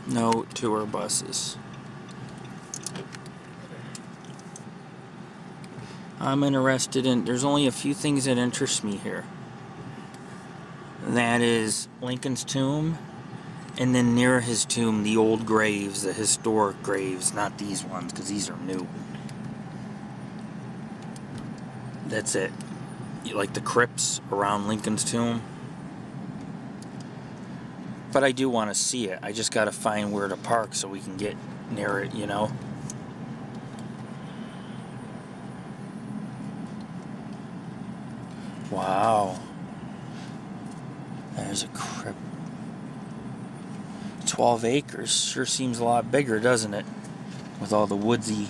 No tour buses. I'm interested in, there's only a few things that interest me here. That is Lincoln's tomb, and then near his tomb, the old graves, the historic graves, not these ones, because these are new. That's it. Like the crypts around Lincoln's tomb. But I do want to see it. I just got to find where to park so we can get near it, you know. Wow. There's a crypt. 12 acres. Sure seems a lot bigger, doesn't it? With all the woodsy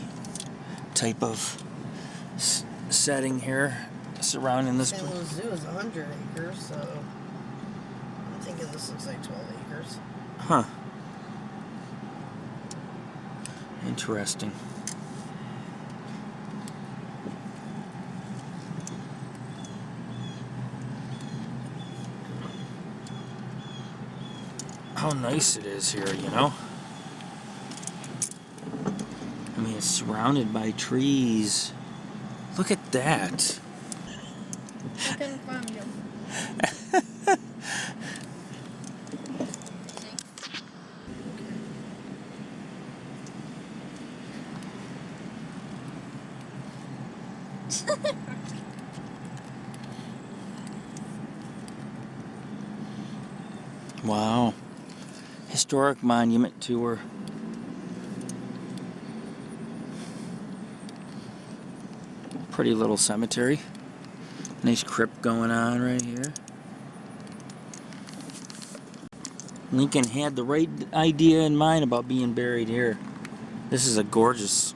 type of setting here surrounding this. St. Louis Zoo is 100 acres, so I'm thinking this looks like 12 acres. Huh. Interesting. How nice it is here, you know? I mean, it's surrounded by trees. Look at that. I couldn't find you. Wow. Historic monument tour. Pretty little cemetery. Nice crypt going on right here. Lincoln had the right idea in mind about being buried here. This is a gorgeous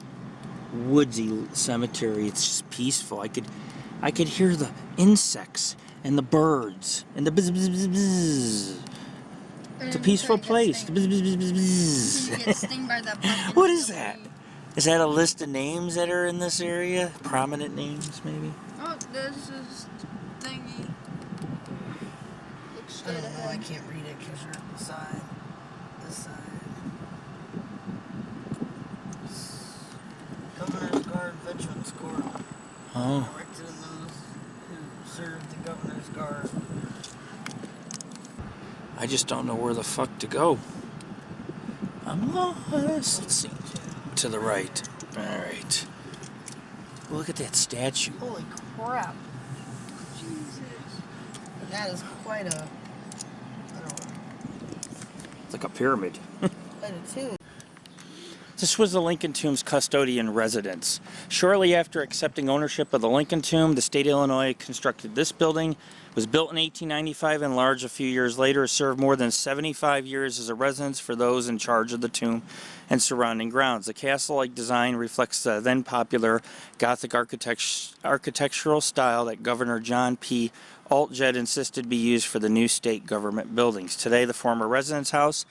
woodsy cemetery. It's just peaceful. I could hear the insects and the birds and the buzz, buzz, buzz, buzz. It's a peaceful place. The buzz, buzz, buzz, buzz, buzz. You get stung by that bug. What is that? Is that a list of names that are in this area? Prominent names, maybe? Oh, this is thingy. Look I straight don't know, I ahead. can't read it because you're on the side. This side. Governor's Guard Veterans Court. Oh. Erected in those who served the Governor's Guard. I just don't know where the fuck to go. I'm lost. Let's see. To the right. Alright. Look at that statue. Holy crap. Jesus. That is quite a, I don't know, It's like a pyramid. quite a tomb. This was the Lincoln Tomb's custodian residence. Shortly after accepting ownership of the Lincoln Tomb, the state of Illinois constructed this building. It was built in 1895 and enlarged a few years later. It served more than 75 years as a residence for those in charge of the tomb and surrounding grounds. The castle-like design reflects the then popular Gothic architectural style that Governor John P. Altgeld insisted be used for the new state government buildings. Today, the former residence house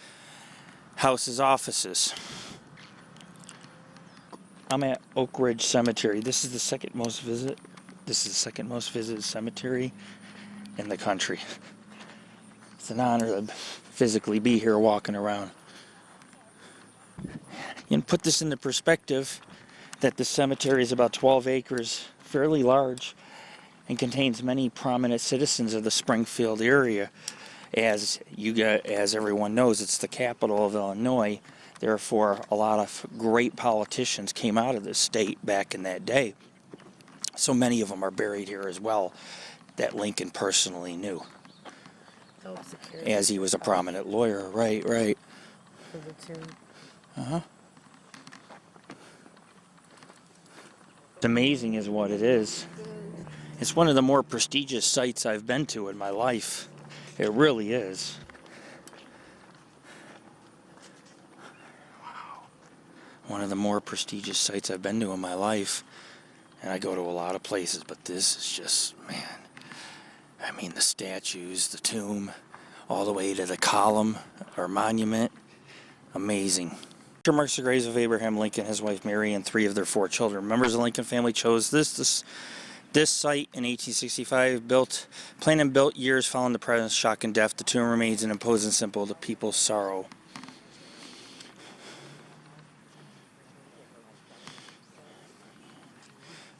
houses offices. I'm at Oak Ridge Cemetery. This is the second most visited cemetery in the country. It's an honor to physically be here walking around. You can put this into perspective that the cemetery is about 12 acres, fairly large, and contains many prominent citizens of the Springfield area. As everyone knows, it's the capital of Illinois. Therefore, a lot of great politicians came out of this state back in that day. So many of them are buried here as well that Lincoln personally knew, as he was a prominent lawyer. Right. For the tomb. Uh-huh. It's amazing is what it is. It's one of the more prestigious sites I've been to in my life. It really is. One of the more prestigious sites I've been to in my life. And I go to a lot of places, but this is just, man. I mean, the statues, the tomb, all the way to the column or monument. Amazing. Picture marks the graves of Abraham Lincoln, his wife Mary, and 3 of their 4 children. Members of the Lincoln family chose this site in 1865, planned and built years following the president's shock and death. The tomb remains an imposing symbol of the people's sorrow.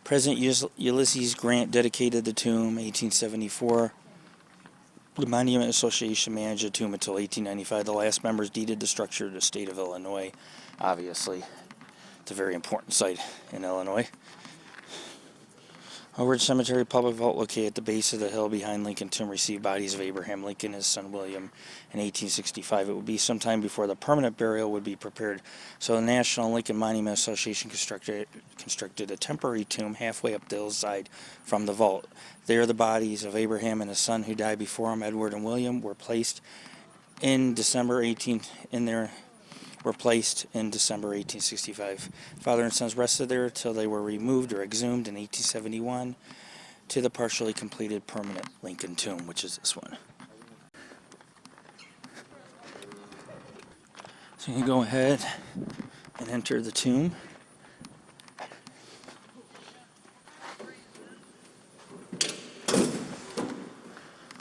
President Ulysses Grant dedicated the tomb 1874. The Monument Association managed the tomb until 1895. The last members deeded the structure to the state of Illinois. Obviously, it's a very important site in Illinois. Oak Ridge Cemetery public vault located at the base of the hill behind Lincoln Tomb received bodies of Abraham Lincoln and his son William in 1865. It would be sometime before the permanent burial would be prepared, so the National Lincoln Monument Association constructed a temporary tomb halfway up the hillside from the vault. There the bodies of Abraham and his son who died before him, Edward and William, were placed in December 1865. Father and sons rested there till they were removed or exhumed in 1871 to the partially completed permanent Lincoln Tomb, which is this one. So you can go ahead and enter the tomb.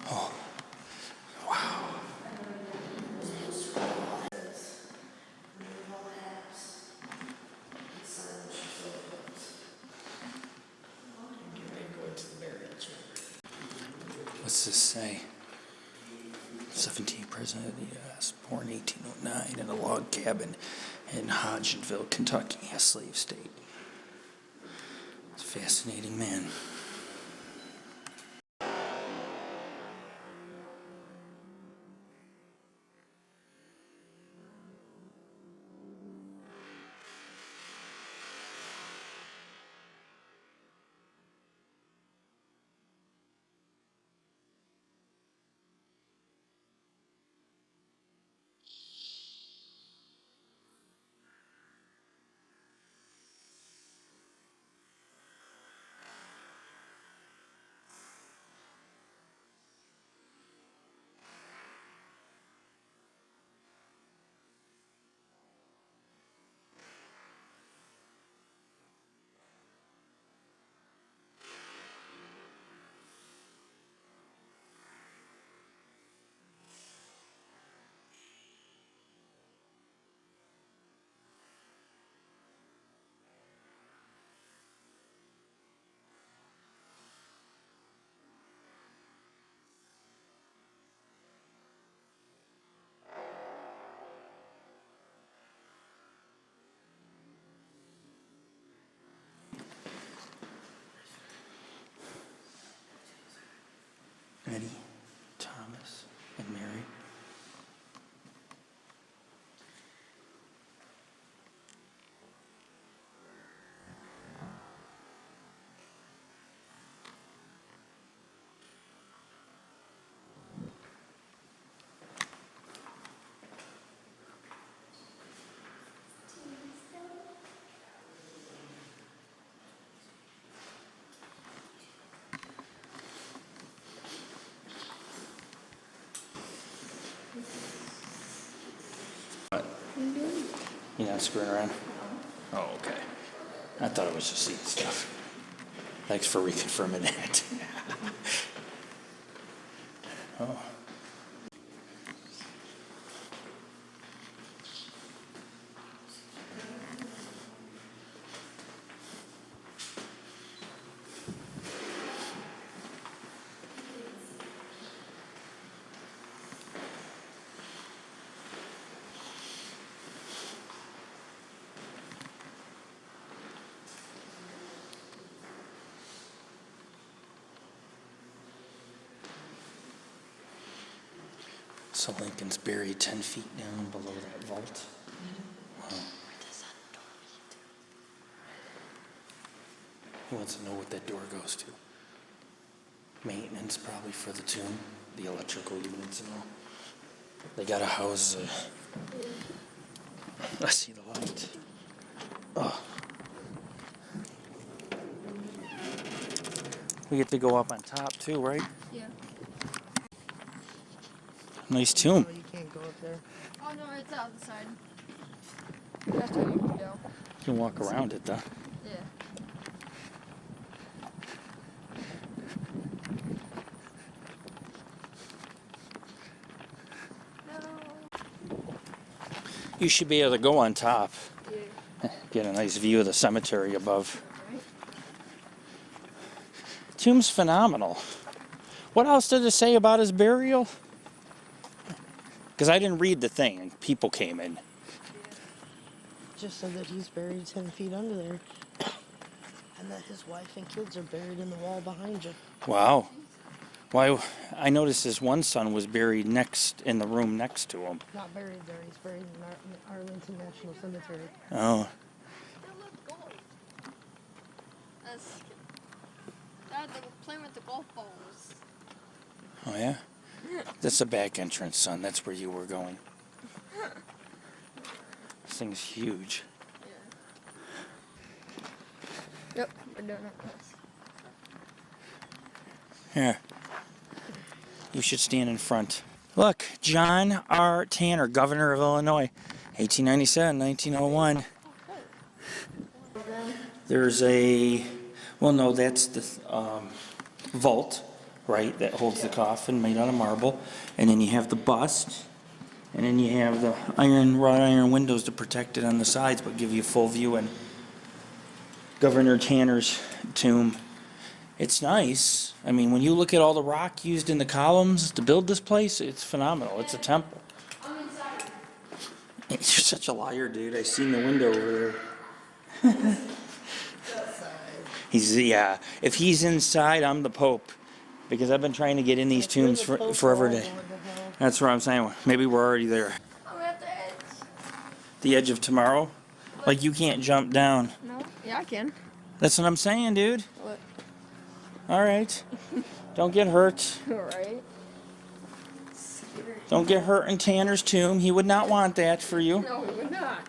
Oh, wow. What's this say? 17th President of the U.S., born 1809 in a log cabin in Hodgenville, Kentucky, a slave state. It's a fascinating man. Eddie, Thomas, and Mary. You're not screwing around? Oh, okay. I thought it was just seed stuff. Thanks for reconfirming that. Oh. So Lincoln's buried 10 feet down below that vault. Wow. He wants to know what that door goes to. Maintenance probably for the tomb, the electrical units and all. They gotta house I see the light. Oh. We get to go up on top too, right? Yeah. Nice tomb. Oh, you can't go up there. Oh no, it's out the side. That's where you can go. You can walk around it though. Yeah. No. You should be able to go on top. Yeah. Get a nice view of the cemetery above. Right. tomb's phenomenal. What else did it say about his burial? Because I didn't read the thing, and people came in. Just said that he's buried 10 feet under there. And that his wife and kids are buried in the wall behind you. Wow. Why? I noticed his one son was buried next in the room next to him. Not buried there. He's buried in Arlington National Cemetery. Oh. That looked gold. That's. Dad, they were playing with the golf balls. Oh yeah. That's the back entrance, son. That's where you were going. This thing's huge. Yep, we're doing it. Here. You should stand in front. Look, John R. Tanner, Governor of Illinois, 1897, 1901. There's a, well, no, that's the vault, right, that holds the coffin made out of marble. And then you have the bust. And then you have the wrought iron windows to protect it on the sides, but give you full view. And Governor Tanner's tomb. It's nice. I mean, when you look at all the rock used in the columns to build this place, it's phenomenal. It's a temple. I'm inside. You're such a liar, dude. I seen the window over there. Yeah. If he's inside, I'm the Pope. Because I've been trying to get in these tombs forever. That's what I'm saying. Maybe we're already there. I'm at the edge. The edge of tomorrow? Like you can't jump down. No? Yeah, I can. That's what I'm saying, dude. What? All right. Don't get hurt. Alright. Don't get hurt in Tanner's tomb. He would not want that for you. No, we would not.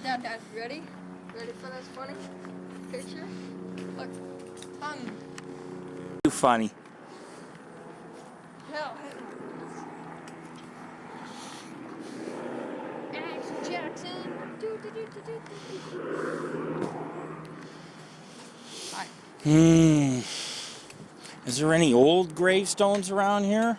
Dad, ready? Ready for this funny picture? Look, Too funny. hell, Action Jackson. Hi. Is there any old gravestones around here?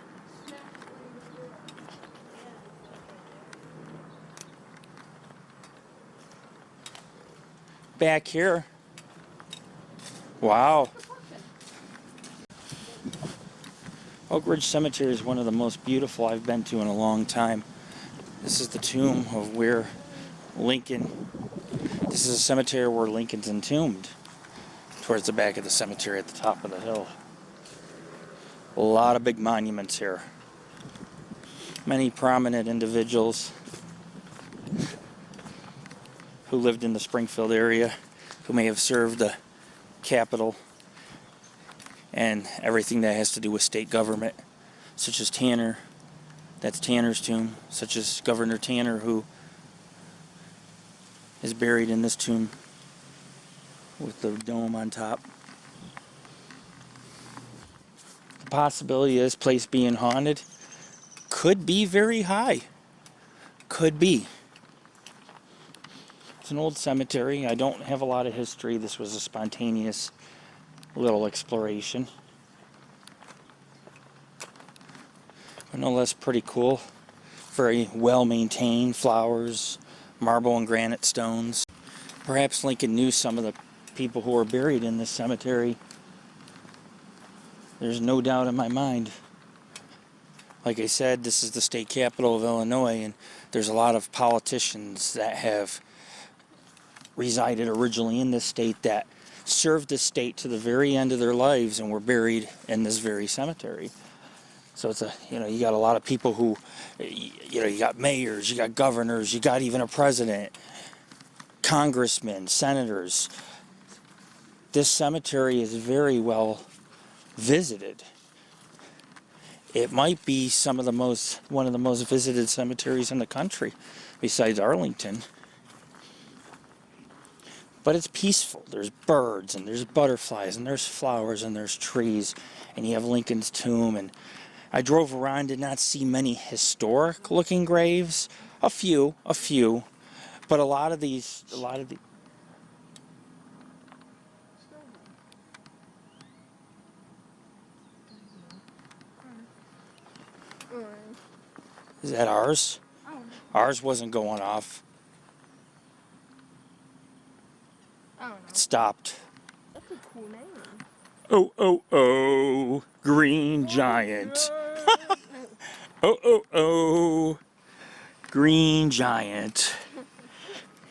Back here. Wow. Oak Ridge Cemetery is one of the most beautiful I've been to in a long time. This is the tomb of where Lincoln, this is a cemetery where Lincoln's entombed, towards the back of the cemetery at the top of the hill. A lot of big monuments here. Many prominent individuals who lived in the Springfield area, who may have served the capital and everything that has to do with state government, such as Tanner. That's Tanner's tomb, such as Governor Tanner, who is buried in this tomb with the dome on top. The possibility of this place being haunted could be very high. Could be. It's an old cemetery. I don't have a lot of history. This was a spontaneous little exploration. But no less pretty cool. Very well maintained. Flowers, marble and granite stones. Perhaps Lincoln knew some of the people who were buried in this cemetery. There's no doubt in my mind. Like I said, this is the state capital of Illinois, and there's a lot of politicians that have resided originally in this state that served this state to the very end of their lives and were buried in this very cemetery. So it's you got a lot of people who, you got mayors, you got governors, you got even a president, congressmen, senators. This cemetery is very well visited. It might be one of the most visited cemeteries in the country, besides Arlington. But it's peaceful. There's birds and there's butterflies and there's flowers and there's trees, and you have Lincoln's tomb. And I drove around, did not see many historic looking graves. A few, but a lot of the. Is that ours? Ours wasn't going off. It stopped. That's a cool name. Oh, oh, oh, green giant. Oh, oh, oh, green giant.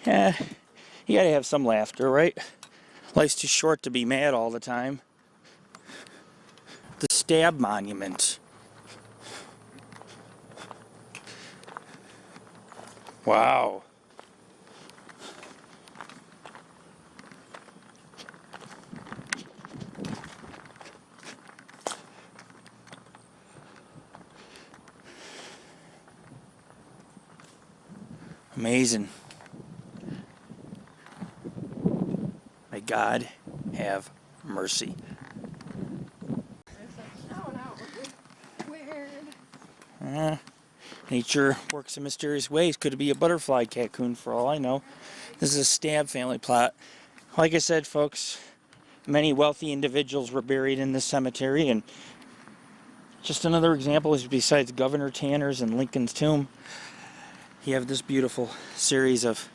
Yeah, you gotta have some laughter, right? Life's too short to be mad all the time. The stab monument. Wow. Amazing. May God have mercy. Oh no. Weird. Nature works in mysterious ways. Could be a butterfly cocoon for all I know. This is a stab family plot. Like I said, folks, many wealthy individuals were buried in this cemetery, and just another example is besides Governor Tanner's and Lincoln's tomb, you have this beautiful series of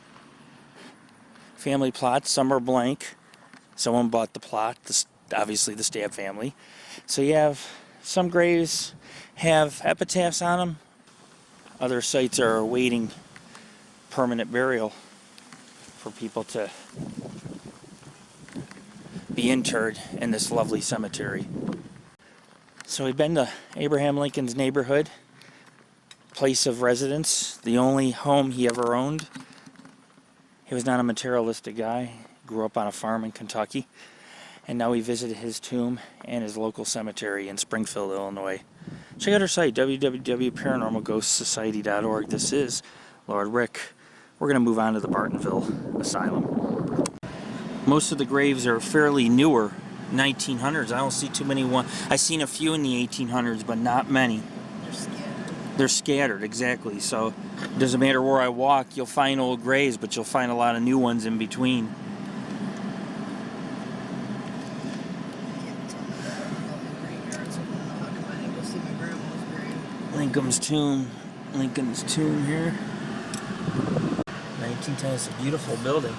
family plots. Some are blank. Someone bought the plot, obviously the Stab family. So you have some graves have epitaphs on them. Other sites are awaiting permanent burial for people to be interred in this lovely cemetery. So we've been to Abraham Lincoln's neighborhood, place of residence, the only home he ever owned. He was not a materialistic guy. Grew up on a farm in Kentucky. And now we visited his tomb and his local cemetery in Springfield, Illinois. Check out our site, www.paranormalghostsociety.org. This is Lord Rick. We're going to move on to the Bartonville Asylum. Most of the graves are fairly newer, 1900s. I don't see too many. I've seen a few in the 1800s, but not many. They're scattered. They're scattered, exactly. So it doesn't matter where I walk, you'll find old graves, but you'll find a lot of new ones in between. Lincoln's tomb here. 1910, it's a beautiful building.